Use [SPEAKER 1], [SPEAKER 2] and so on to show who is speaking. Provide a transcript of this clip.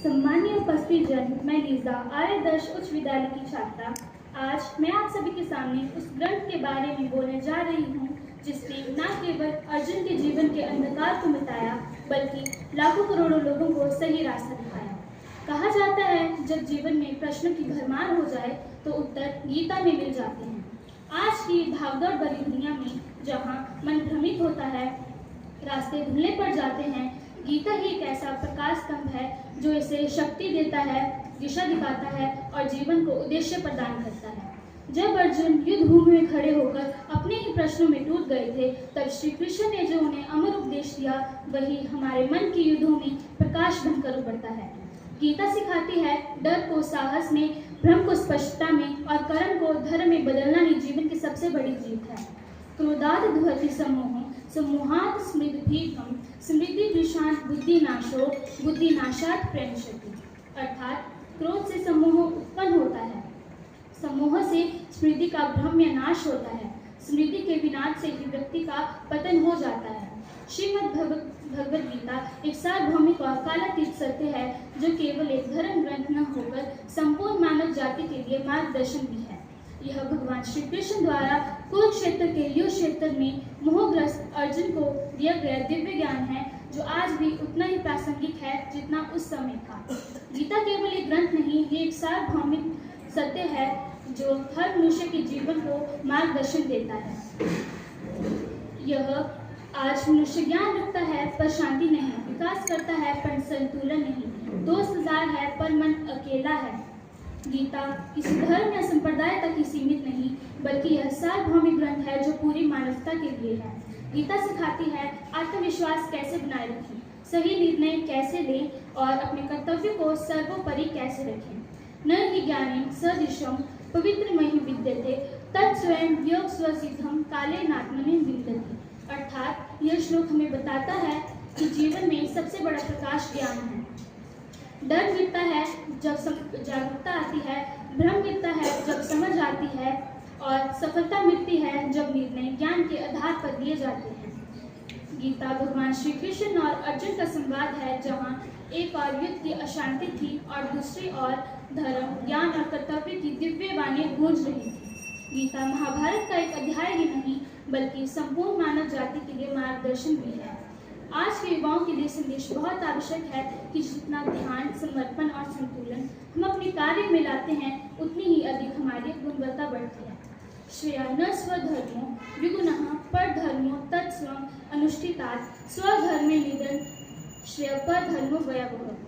[SPEAKER 1] सम्मानीय उपस्थित जन, मैं लीजा आर्यदर्श उच्च विद्यालय की छात्रा आज मैं आप सभी के सामने उस ग्रंथ के बारे में बोलने जा रही हूँ जिसने न केवल अर्जुन के जीवन के अंधकार को मिटाया बल्कि लाखों करोड़ों लोगों को सही रास्ता दिखाया। कहा जाता है जब जीवन में प्रश्नों की भरमार हो जाए तो उत्तर गीता में मिल जाते हैं। आज की भागदौड़ भरी दुनिया में जहाँ मन भ्रमित होता है, रास्ते धुंधले पड़ जाते हैं, गीता ही एक ऐसा प्रकाश स्तंभ है जो इसे शक्ति देता है, दिशा दिखाता है और जीवन को उद्देश्य प्रदान करता है। जब अर्जुन युद्ध भूमि में खड़े होकर अपने ही प्रश्नों में टूट गए थे, तब श्री कृष्ण ने जो उन्हें अमर उपदेश दिया वही हमारे मन की युद्धों में प्रकाश बनकर उभरता है। गीता सिखाती है डर को साहस में, भ्रम को स्पष्टता में और कर्म को धर्म में बदलना ही जीवन की सबसे बड़ी जीत है। क्रोधात् दुह्यति सम्मोहः सम्मोहात् स्मृतिभीतम् स्मृतिभृशात् बुद्धिनाशो बुद्धिनाशात् प्रणश्यति। अर्थात क्रोध से सम्मोह उत्पन्न होता है, सम्मोह से स्मृति का भ्रम या नाश होता है, स्मृति के विनाश से ही व्यक्ति का पतन हो जाता है। श्रीमद् भगवद गीता एक सार्वभौमिक और कालातीत सत्य है जो केवल एक धर्म ग्रंथ न होकर संपूर्ण मानव जाति के लिए मार्गदर्शन भी है। यह भगवान श्री कृष्ण द्वारा कुरुक्षेत्र के युद्ध क्षेत्र में मोहग्रस्त अर्जुन को दिया गया दिव्य ज्ञान है जो आज भी उतना ही प्रासंगिक है जितना उस समय था। गीता केवल एक ग्रंथ नहीं, ये एक सार्वभौमिक सत्य है जो हर मनुष्य के जीवन को मार्गदर्शन देता है। यह आज मनुष्य ज्ञान रखता है पर शांति नहीं, विकास करता है पर संतुलन नहीं, दोस्त हजार है पर मन अकेला है। गीता किसी धर्म या संप्रदाय तक ही सीमित नहीं बल्कि यह सार्वभौमिक ग्रंथ है जो पूरी मानवता के लिए है। गीता सिखाती है आत्मविश्वास कैसे बनाए रखें, सही निर्णय कैसे लें और अपने कर्तव्य को सर्वोपरि कैसे रखें। न हि ज्ञानेन सदृशं पवित्रमयि विद्यते तत्स्वयं योग स्वसिद्धं कालेनात्मनि विन्दति। अर्थात यह श्लोक हमें बताता है कि जीवन में सबसे बड़ा प्रकाश ज्ञान है। डर गिरता है जब जागरूकता आती है, भ्रम गिरता है जब समझ आती है और सफलता मिलती है जब निर्णय ज्ञान के आधार पर लिए जाते हैं। गीता भगवान श्री कृष्ण और अर्जुन का संवाद है जहाँ एक और युद्ध की अशांति थी और दूसरी ओर धर्म, ज्ञान और कर्तव्य की दिव्य वाणी गूंज रही थी। गीता महाभारत का एक अध्याय ही नहीं बल्कि संपूर्ण मानव जाति के लिए मार्गदर्शन भी है। आज के युवाओं के लिए संदेश बहुत आवश्यक है कि जितना ध्यान, समर्पण और संतुलन हम अपने कार्य में लाते हैं उतनी ही अधिक हमारी गुणवत्ता बढ़ती है। श्रेया न स्वधर्मो विगुणः परधर्मो तत्स्वम् अनुष्ठितात् स्वधर्मे निधन श्रेय परधर्मो भयावहः।